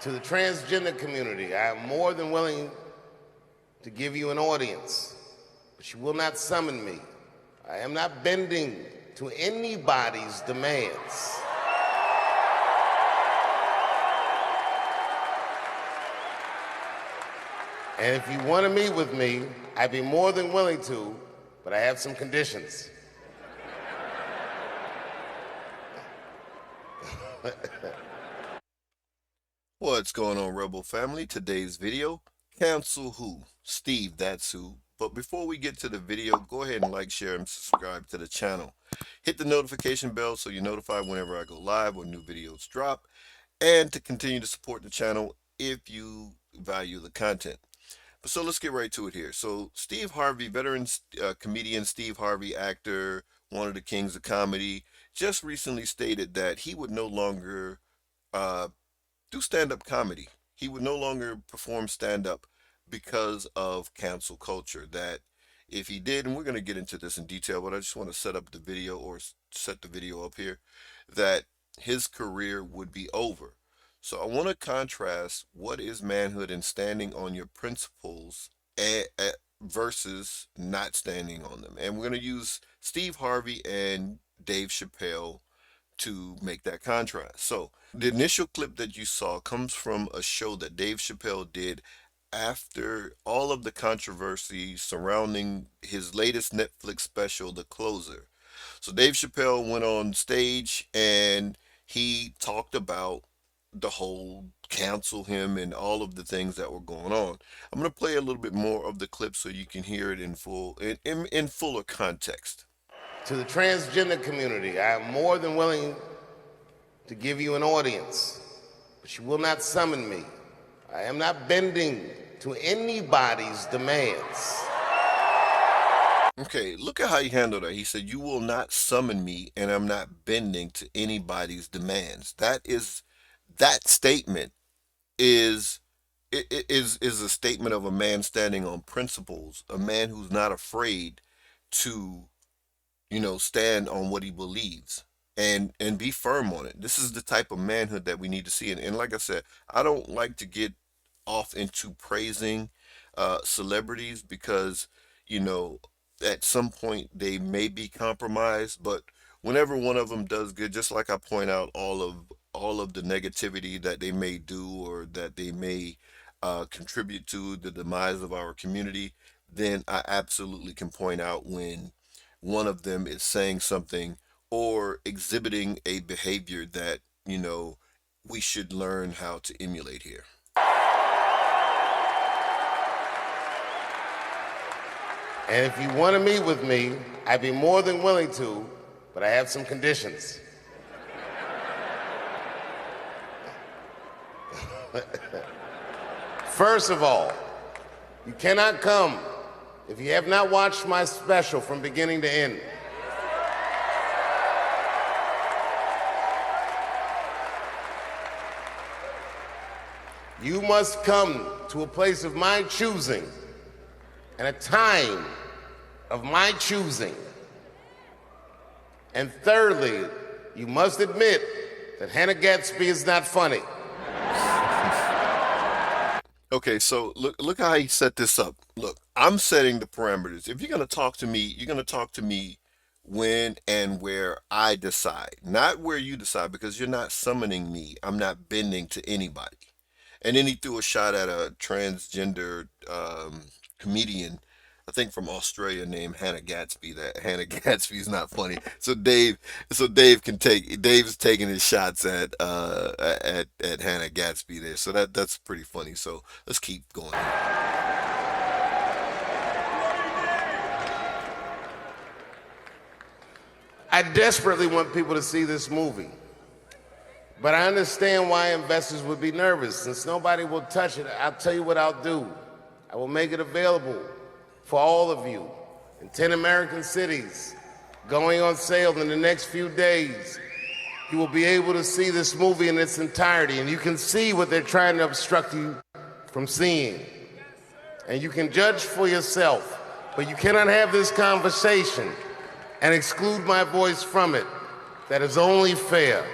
To the transgender community, I am more than willing to give you an audience, but you will not summon me. I am not bending to anybody's demands. And if you want to meet with me, I'd be more than willing to, but I have some conditions. What's going on, Rebel family? Today's video, cancel who? Steve, that's who. But before we get to the video, go ahead and like, share, and subscribe to the channel. Hit the notification bell so you're notified whenever I go live or new videos drop, and to continue to support the channel if you value the content. But so let's get right to it here. So Steve Harvey, veteran comedian Steve Harvey, actor, one of the kings of comedy, just recently stated that he would no longer do stand-up comedy. He would no longer perform stand-up because of cancel culture. That if he did, and we're going to get into this in detail, but I just want to set up the video, or set the video up here, that his career would be over. So I want to contrast what is manhood and standing on your principles versus not standing on them. And we're going to use Steve Harvey and Dave Chappelle to make that contrast. So the initial clip that you saw comes from a show that Dave Chappelle did after all of the controversy surrounding his latest Netflix special, The Closer. So Dave Chappelle went on stage and he talked about the whole cancel him and all of the things that were going on. I'm going to play a little bit more of the clip so you can hear it in fuller context. To the transgender community, I am more than willing to give you an audience, but you will not summon me. I am not bending to anybody's demands. Okay, look at how he handled that. He said, "You will not summon me, and I'm not bending to anybody's demands." That statement is a statement of a man standing on principles, a man who's not afraid to, stand on what he believes and be firm on it. This is the type of manhood that we need to see. And like I said, I don't like to get off into praising celebrities because, at some point they may be compromised, but whenever one of them does good, just like I point out all of the negativity that they may do or that they may contribute to the demise of our community, then I absolutely can point out when one of them is saying something or exhibiting a behavior that, we should learn how to emulate here. And if you want to meet with me, I'd be more than willing to, but I have some conditions. First of all, you cannot come if you have not watched my special from beginning to end. You must come to a place of my choosing and a time of my choosing. And thirdly, you must admit that Hannah Gadsby is not funny. Okay, so look how he set this up. Look, I'm setting the parameters. If you're going to talk to me, you're going to talk to me when and where I decide, not where you decide, because you're not summoning me. I'm not bending to anybody. And then he threw a shot at a transgender comedian, I think from Australia, named Hannah Gadsby. That Hannah Gadsby is not funny. So Dave's taking his shots at Hannah Gadsby there. So that's pretty funny. So let's keep going. I desperately want people to see this movie, but I understand why investors would be nervous. Since nobody will touch it, I'll tell you what I'll do. I will make it available for all of you in 10 American cities, going on sale in the next few days. You will be able to see this movie in its entirety, and you can see what they're trying to obstruct you from seeing. And you can judge for yourself, but you cannot have this conversation and exclude my voice from it. That is only fair.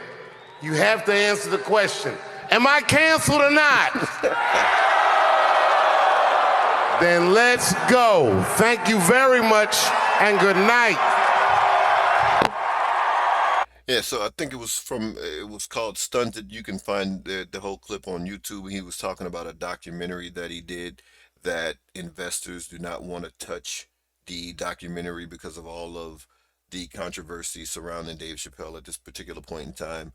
You have to answer the question, Am I canceled or not? Then let's go. Thank you very much and good night. Yeah, so I think it was called Stunted. You can find the whole clip on YouTube. He was talking about a documentary that he did that investors do not want to touch the documentary because of all of the controversy surrounding Dave Chappelle at this particular point in time.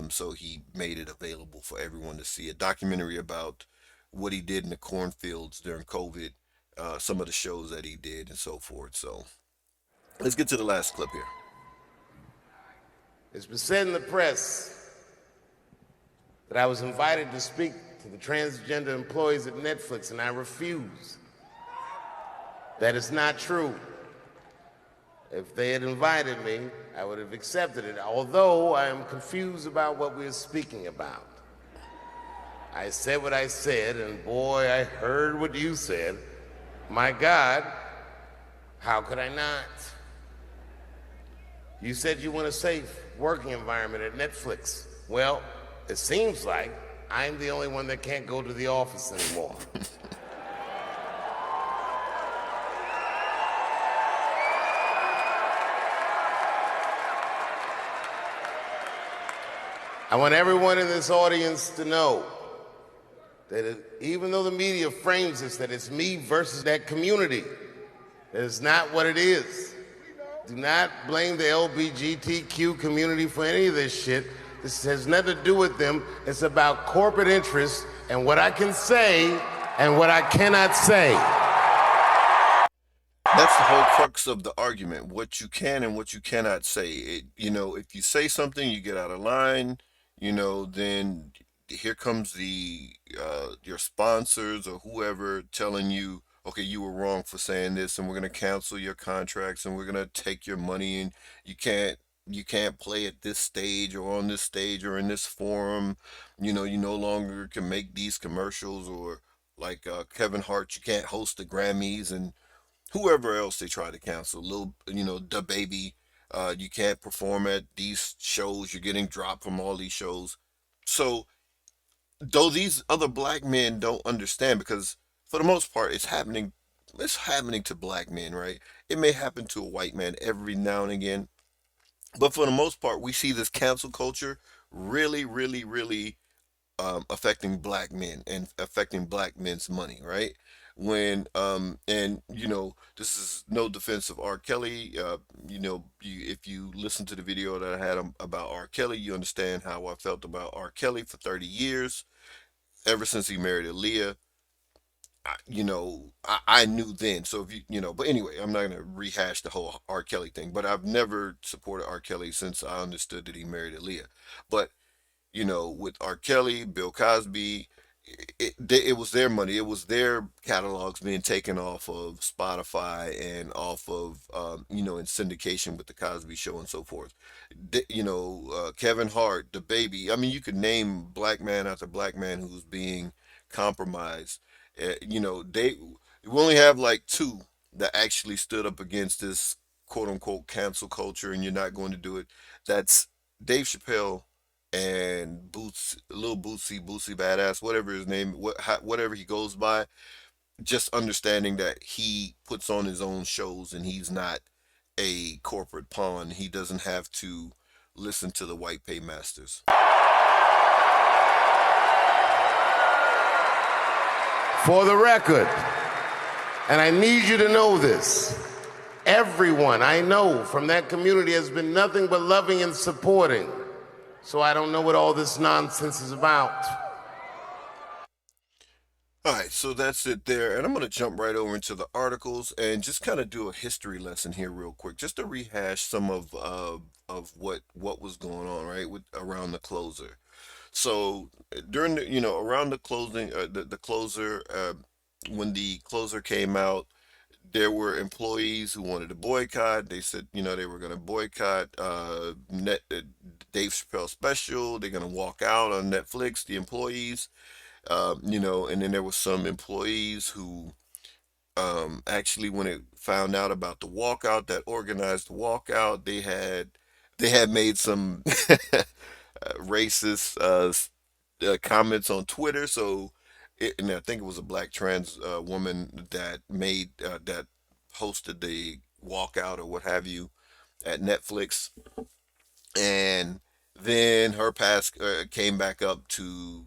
So he made it available for everyone to see a documentary about what he did in the cornfields during COVID, some of the shows that he did, and so forth. So let's get to the last clip here. It's been said in the press that I was invited to speak to the transgender employees at Netflix, and I refuse. That is not true. If they had invited me, I would have accepted it, although I am confused about what we are speaking about. I said what I said, and boy, I heard what you said. My God, how could I not? You said you want a safe working environment at Netflix. Well, it seems like I'm the only one that can't go to the office anymore. I want everyone in this audience to know that even though the media frames this, that it's me versus that community, that is not what it is. Do not blame the LGBTQ community for any of this shit. This has nothing to do with them. It's about corporate interests and what I can say and what I cannot say. That's the whole crux of the argument, what you can and what you cannot say. If you say something, you get out of line, then here comes your sponsors or whoever telling you, okay, you were wrong for saying this, and we're gonna cancel your contracts, and we're gonna take your money, and you can't play at this stage or on this stage or in this forum. You no longer can make these commercials, or like Kevin Hart, you can't host the Grammys, and whoever else they try to cancel. Little, the baby, you can't perform at these shows. You're getting dropped from all these shows. So though these other black men don't understand, because for the most part it's happening to black men, right? It may happen to a white man every now and again, but for the most part we see this cancel culture really, really, really affecting black men and affecting black men's money, right? And this is no defense of R. Kelly. If you listen to the video that I had about R. Kelly, you understand how I felt about R. Kelly for 30 years, ever since he married Aaliyah. I knew then. So if but anyway, I'm not gonna rehash the whole R. Kelly thing. But I've never supported R. Kelly since I understood that he married Aaliyah. But with R. Kelly, Bill Cosby, it was their money. It was their catalogs being taken off of Spotify and off of, in syndication with the Cosby Show and so forth. Kevin Hart, the baby. I mean, you could name black man after black man who's being compromised. We only have like two that actually stood up against this quote unquote cancel culture, and you're not going to do it. That's Dave Chappelle and Bootsy Badass, whatever his name, whatever he goes by. Just understanding that he puts on his own shows and he's not a corporate pawn. He doesn't have to listen to the white paymasters. For the record, and I need you to know this, everyone I know from that community has been nothing but loving and supporting. So I don't know what all this nonsense is about. All right, so that's it there. And I'm going to jump right over into the articles and just kind of do a history lesson here real quick, just to rehash some of what was going on, right, with around the closer. So during around the closing, the closer, when the closer came out, there were employees who wanted to boycott. They said, they were going to boycott Dave Chappelle special. They're going to walk out on Netflix, the employees, and then there was some employees who actually, when it found out about the walkout, that organized the walkout, they had made some racist comments on Twitter. So, and I think it was a black trans woman that made that hosted the walkout or what have you at Netflix, and then her past came back up to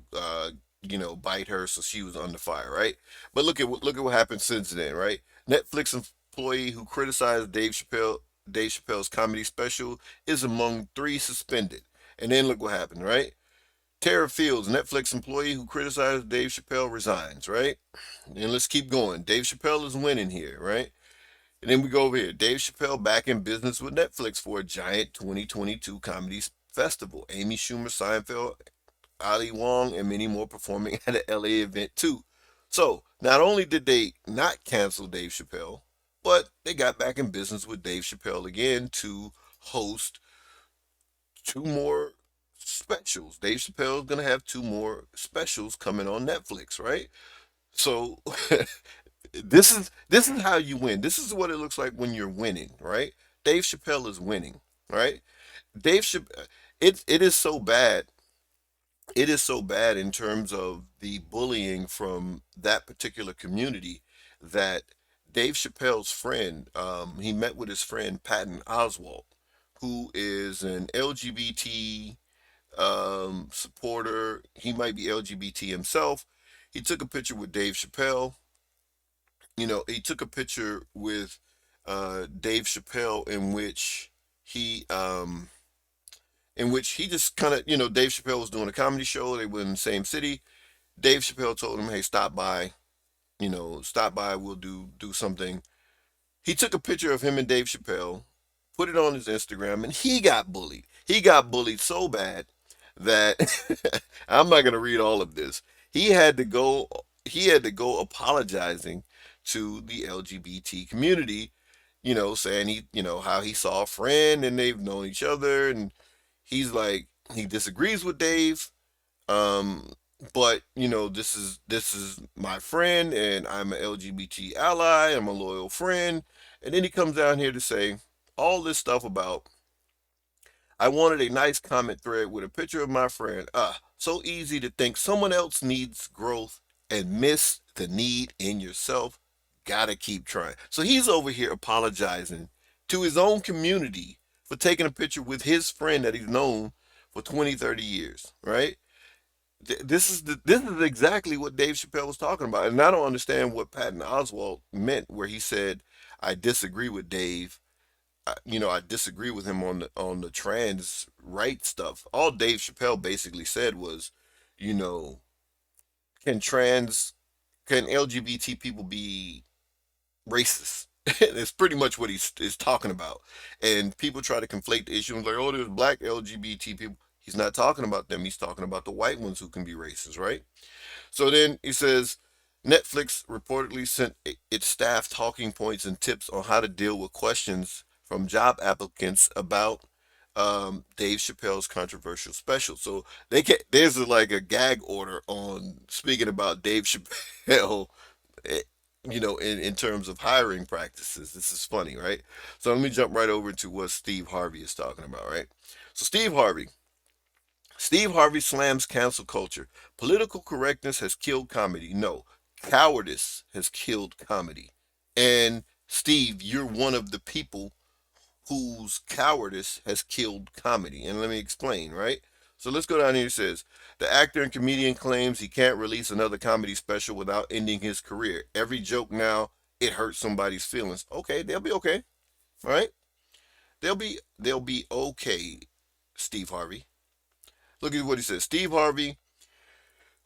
bite her, so she was under fire, right? But look at what happened since then, right? Netflix employee who criticized Dave Chappelle's comedy special is among three suspended. And then look what happened, right? Tara Fields, Netflix employee who criticized Dave Chappelle, resigns, right? And let's keep going. Dave Chappelle is winning here, right? And then we go over here. Dave Chappelle back in business with Netflix for a giant 2022 comedy festival. Amy Schumer, Seinfeld, Ali Wong, and many more performing at an LA event too. So not only did they not cancel Dave Chappelle, but they got back in business with Dave Chappelle again to host two more specials. Dave Chappelle is gonna have two more specials coming on Netflix, right? So this is how you win. This is what it looks like when you're winning, right? Dave Chappelle is winning, right? Dave Chappelle, it is so bad. It is so bad in terms of the bullying from that particular community that Dave Chappelle's friend, he met with his friend Patton Oswalt, who is an LGBT supporter. He might be LGBT himself. He took a picture with Dave Chappelle. He took a picture with Dave Chappelle he in which he just kind of, Dave Chappelle was doing a comedy show. They were in the same city. Dave Chappelle told him, "Hey, stop by. Stop by. We'll do something." He took a picture of him and Dave Chappelle, put it on his Instagram, and he got bullied. He got bullied so bad that I'm not gonna read all of this. He had to go. He had to go apologizing to the LGBT community, saying how he saw a friend and they've known each other, and he's like he disagrees with Dave, um, but this is my friend, and I'm an LGBT ally. I'm a loyal friend, and then he comes down here to say all this stuff about I wanted a nice comment thread with a picture of my friend. So easy to think someone else needs growth and miss the need in yourself. Gotta keep trying. So he's over here apologizing to his own community for taking a picture with his friend that he's known for 20, 30 years, right? This is exactly what Dave Chappelle was talking about. And I don't understand what Patton Oswalt meant where he said, I disagree with Dave. I disagree with him on the trans right stuff. All Dave Chappelle basically said was, you know, can trans can LGBT people be racist? It's pretty much what he's talking about. And people try to conflate the issue and like, oh, there's black LGBT people. He's not talking about them. He's talking about the white ones who can be racist, right? So then he says Netflix reportedly sent its staff talking points and tips on how to deal with questions from job applicants about Dave Chappelle's controversial special. So there's like a gag order on speaking about Dave Chappelle, eh, in terms of hiring practices. This is funny, right? So let me jump right over to what Steve Harvey is talking about, right? So Steve Harvey slams cancel culture. Political correctness has killed comedy. No, cowardice has killed comedy. And Steve, you're one of the people whose cowardice has killed comedy. And let me explain, right? So let's go down here. It says the actor and comedian claims he can't release another comedy special without ending his career. Every joke now, it hurts somebody's feelings. Okay, they'll be okay. All right? They'll be okay, Steve Harvey. Look at what he says. Steve Harvey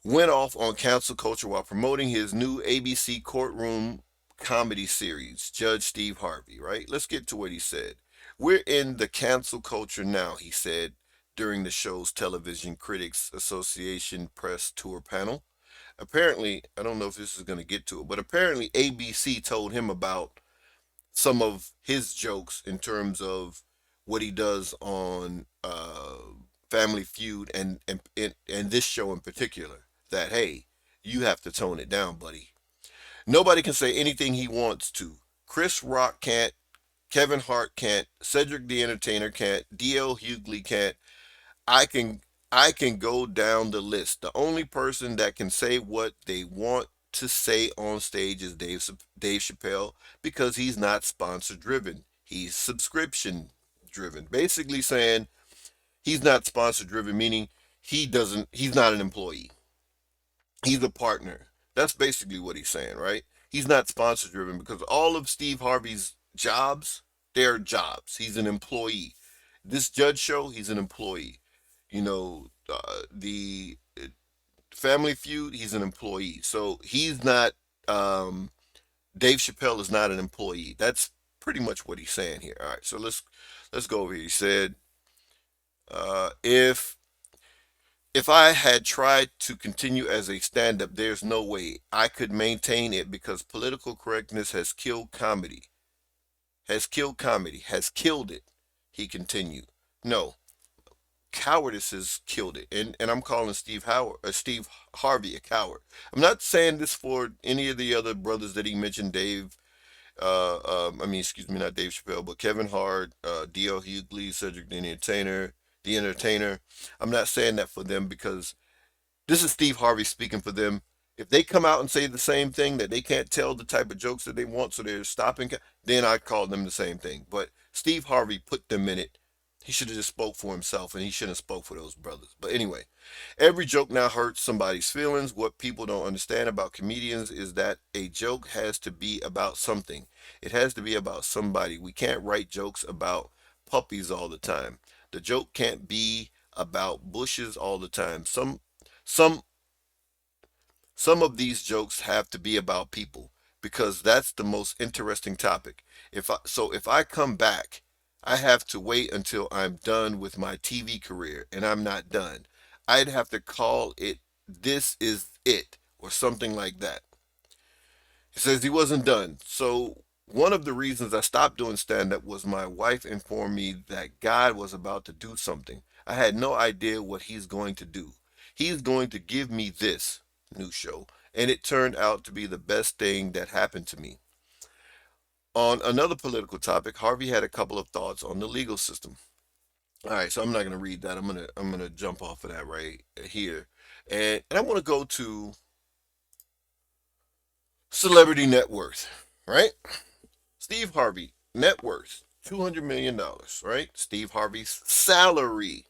went off on cancel culture while promoting his new ABC courtroom comedy series, Judge Steve Harvey, right? Let's get to what he said. We're in the cancel culture now, he said during the show's Television Critics Association press tour panel. Apparently, I don't know if this is going to get to it, but apparently ABC told him about some of his jokes in terms of what he does on Family Feud and this show in particular. That hey, you have to tone it down, buddy. Nobody can say anything he wants to. Chris Rock can't. Kevin Hart can't. Cedric the Entertainer can't. D.L. Hughley can't. I can. I can go down the list. The only person that can say what they want to say on stage is Dave Chappelle, because he's not sponsor driven. He's subscription driven. Basically saying he's not sponsor driven, meaning he's not an employee. He's a partner. That's basically what he's saying, right? He's not sponsor driven because all of Steve Harvey's jobs, they're jobs. He's an employee. This judge show, he's an employee. The Family Feud, he's an employee. So he's not. Dave Chappelle is not an employee. That's pretty much what he's saying here. All right, so let's go over here. He said, if I had tried to continue as a stand-up, there's no way I could maintain it because political correctness has killed comedy. Has killed it. He continued. No, cowardice has killed it. And I'm calling Steve Harvey a coward. I'm not saying this for any of the other brothers that he mentioned, excuse me, not Dave Chappelle, but Kevin Hart, D.L. Hughley, Cedric the Entertainer. I'm not saying that for them because this is Steve Harvey speaking for them. If they come out and say the same thing, that they can't tell the type of jokes that they want, so they're stopping, then I call them the same thing. But Steve Harvey put them in it. He should have just spoke for himself, and he shouldn't have spoke for those brothers. But anyway, every joke now hurts somebody's feelings. What people don't understand about comedians is that a joke has to be about something. It has to be about somebody. We can't write jokes about puppies all the time. The joke can't be about bushes all the time. Some some of these jokes have to be about people because that's the most interesting topic. If I come back, I have to wait until I'm done with my TV career, and I'm not done. I'd have to call it "This Is It" or something like that. He says he wasn't done. So one of the reasons I stopped doing stand up was my wife informed me that God was about to do something. I had no idea what he's going to do. He's going to give me this new show. And it turned out to be the best thing that happened to me. On another political topic, Harvey had a couple of thoughts on the legal system. All right, so I'm not going to read that. I'm going to jump off of that right here. And I want to go to celebrity net worth, right? Steve Harvey, net worth, $200 million, right? Steve Harvey's salary,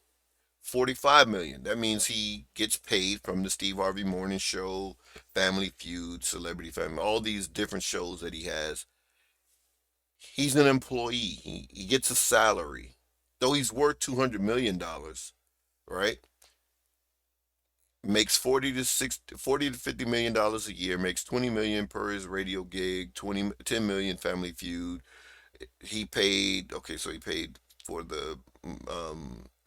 45 million. That means he gets paid from the Steve Harvey Morning Show, Family Feud, Celebrity Family, all these different shows that he has. He's an employee. He gets a salary. Though he's worth $200 million, right? Makes 40 to 50 million dollars a year, makes 20 million per his radio gig, 10 million Family Feud. He paid, okay, so he paid for the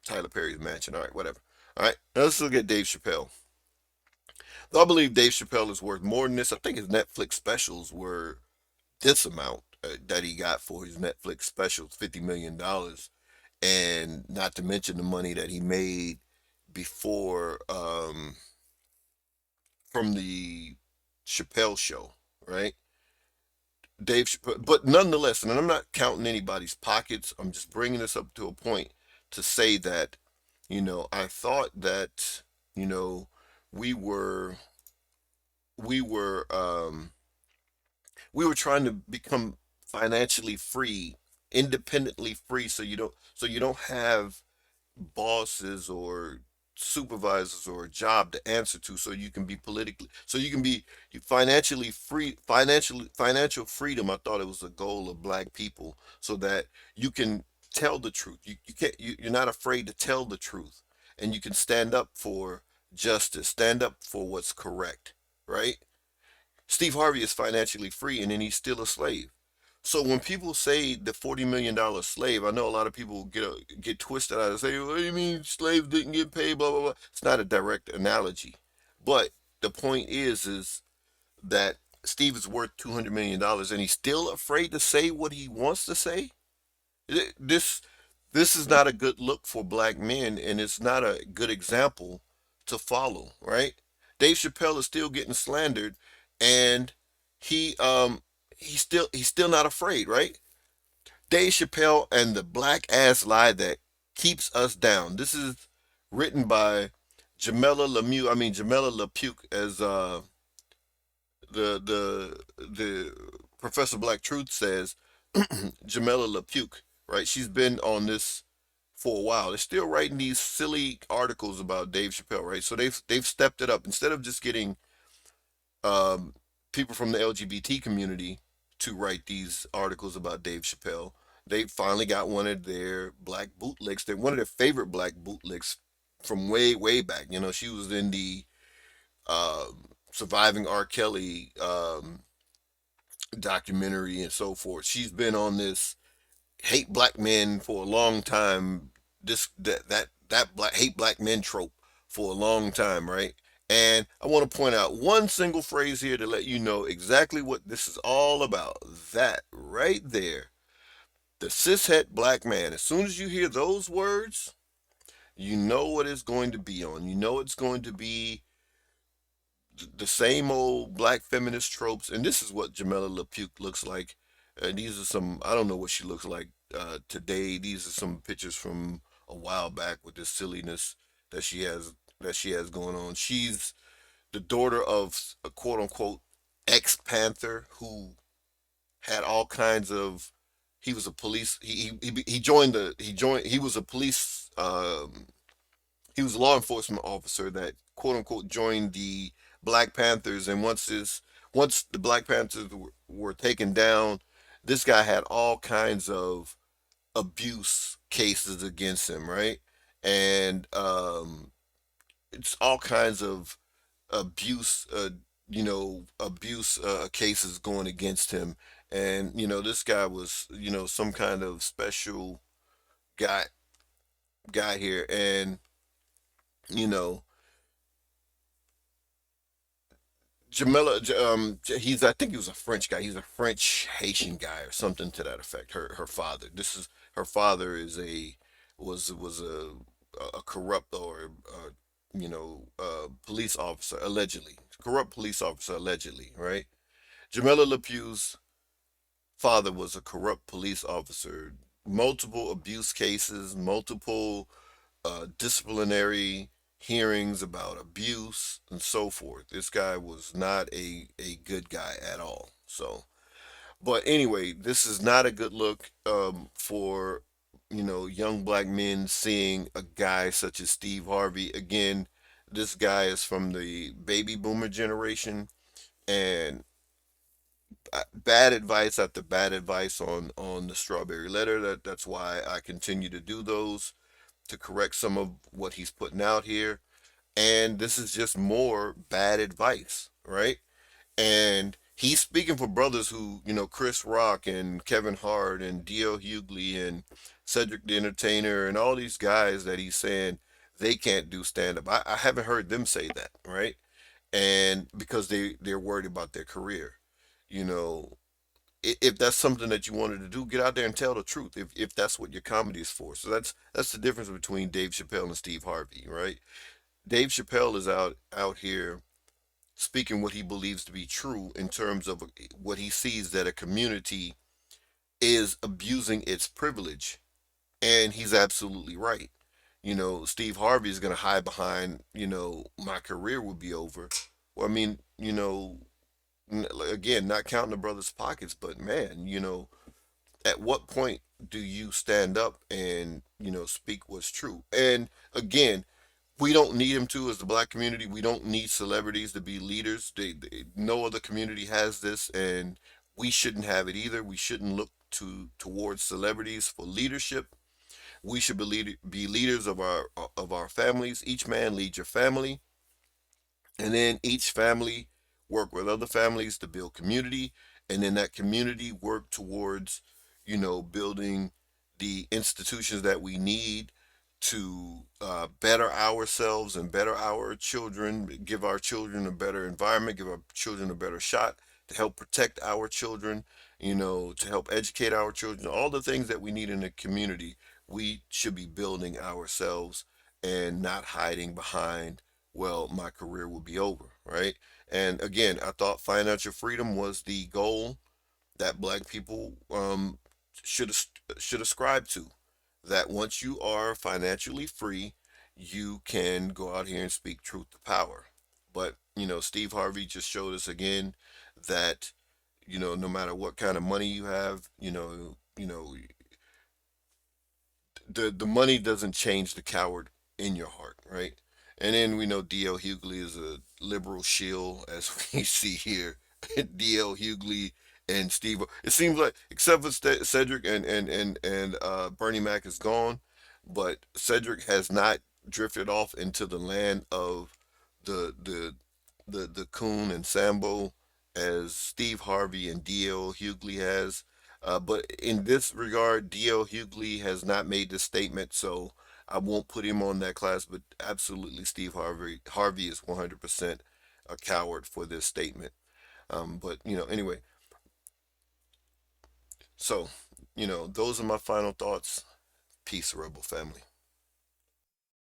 Tyler Perry's mansion. All right, whatever. All right, now let's look at Dave Chappelle. Though I believe Dave Chappelle is worth more than this. I think his Netflix specials were this amount that he got for his Netflix specials, $50 million, and not to mention the money that he made before from the Chappelle show, right? Dave Chappelle, but nonetheless, and I'm not counting anybody's pockets. I'm just bringing this up to a point to say that, I thought that, you know, we were we were we were trying to become financially free, independently free, so you don't have bosses or supervisors or a job to answer to, so you can be financially free. Financial freedom, I thought it was a goal of black people, so that you can tell the truth. You can't you're not afraid to tell the truth, and you can stand up for justice, stand up for what's correct, right? Steve Harvey is financially free, and then he's still a slave. So when people say the $40 million slave, I know a lot of people get twisted out and say, "What do you mean slaves didn't get paid?" Blah blah blah. It's not a direct analogy, but the point is that Steve is worth $200 million, and he's still afraid to say what he wants to say. This this is not a good look for black men, and it's not a good example to follow, right? Dave Chappelle is still getting slandered, and he um he's still not afraid, right? Dave Chappelle and the black ass lie that keeps us down. This is written by Jamela Lemieux. I mean Jamela Lepuc, as the Professor Black Truth says, Jamela Lepuc, right? She's been on this for a while. They're still writing these silly articles about Dave Chappelle, right? So they've stepped it up. Instead of just getting um, people from the LGBT community to write these articles about Dave Chappelle, they finally got one of their black bootlicks. They're one of their favorite black bootlicks from way back. You know, she was in the Surviving R. Kelly documentary and so forth. She's been on this hate black men for a long time. This that black hate black men trope for a long time, right? And I want to point out one single phrase here to let you know exactly what this is all about. That right there, the cishet black man. As soon as you hear those words, you know what it's going to be on. You know it's going to be the same old black feminist tropes, and this is what Jamela Lepuc looks like. These are some, I don't know what she looks like today. These are some pictures from a while back with this silliness that she has going on. She's the daughter of a quote unquote ex Panther who had all kinds of. He was a police. He joined the he was a police he was a law enforcement officer that quote unquote joined the Black Panthers, and once the Black Panthers were taken down, this guy had all kinds of abuse cases against him, right? And it's all kinds of abuse, abuse cases going against him, and this guy was some kind of special guy here, and you know Jamila, he's I think he was a French guy. He's a French Haitian guy or something to that effect. Her father. This is her father is a was a corrupt or police officer allegedly, corrupt police officer allegedly, right? Jamila Lepu's father was a corrupt police officer. Multiple abuse cases, multiple disciplinary hearings about abuse and so forth. This guy was not a good guy at all. So, but anyway, this is not a good look for young black men seeing a guy such as Steve Harvey. Again, this guy is from the baby boomer generation, and bad advice after bad advice on the strawberry letter. That's why I continue to do those to correct some of what he's putting out here. And this is just more bad advice, right? And he's speaking for brothers who, Chris Rock and Kevin Hart and D.L. Hughley and Cedric the Entertainer and all these guys that he's saying they can't do stand up. I haven't heard them say that, right? And because they're worried about their career, you know, if that's something that you wanted to do, get out there and tell the truth. If that's what your comedy is for. So that's the difference between Dave Chappelle and Steve Harvey, right? Dave Chappelle is out here speaking what he believes to be true in terms of what he sees that a community is abusing its privilege, and he's absolutely right. Steve Harvey is going to hide behind, my career will be over. Well, I mean, again, not counting the brother's pockets, but man, at what point do you stand up and speak what's true? And again, we don't need him to as the black community. We don't need celebrities to be leaders. No other community has this, and we shouldn't have it either. We shouldn't look towards celebrities for leadership. We should be leaders of our families. Each man leads your family, and then each family work with other families to build community, and then that community work towards building the institutions that we need to better ourselves and better our children, give our children a better environment, give our children a better shot, to help protect our children, to help educate our children, all the things that we need in the community. We should be building ourselves and not hiding behind, well, my career will be over, right? And again, I thought financial freedom was the goal that black people should ascribe to. That once you are financially free, you can go out here and speak truth to power. But, Steve Harvey just showed us again that, no matter what kind of money you have, the money doesn't change the coward in your heart, right? And then we know D.L. Hughley is a liberal shill, as we see here. D.L. Hughley and Steve. It seems like, except for Cedric and Bernie Mac is gone, but Cedric has not drifted off into the land of the the the Coon and Sambo as Steve Harvey and D.L. Hughley has. But in this regard, D.L. Hughley has not made this statement, so I won't put him on that class. But absolutely, Steve Harvey is 100% a coward for this statement. But anyway, so those are my final thoughts. Peace, Rebel family.